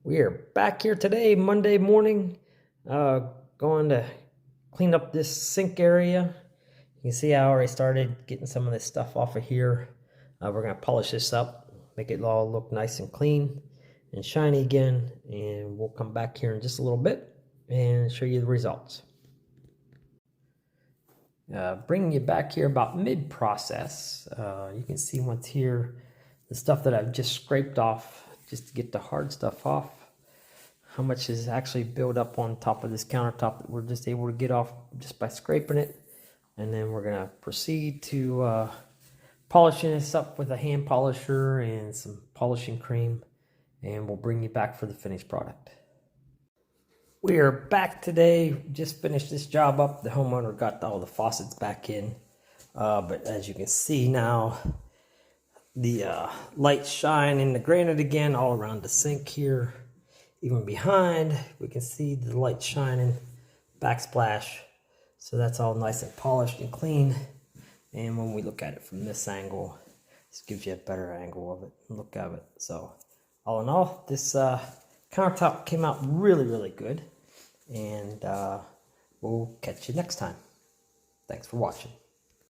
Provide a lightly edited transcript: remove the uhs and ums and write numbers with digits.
We are back here today, Monday morning, going to clean up this sink area. You can see I already started getting some of this stuff off of here. We're going to polish this up, make it all look nice and clean and shiny again, and we'll come back here in just a little bit and show you the results. Bringing you back here about mid-process, you can see once here, the stuff that I've just scraped off just to get the hard stuff off, how much is actually built up on top of this countertop that we're just able to get off just by scraping it. And then we're going to proceed to polishing this up with a hand polisher and some polishing cream, and we'll bring you back for the finished product. We are back today. Just finished this job up. The homeowner got all the faucets back in, but as you can see now, the lights shine in the granite again all around the sink here. Even behind, we can see the light shining, backsplash. So that's all nice and polished and clean. And when we look at it from this angle, this gives you a better angle of it, look of it. So all in all, this countertop came out really, really good. And we'll catch you next time. Thanks for watching.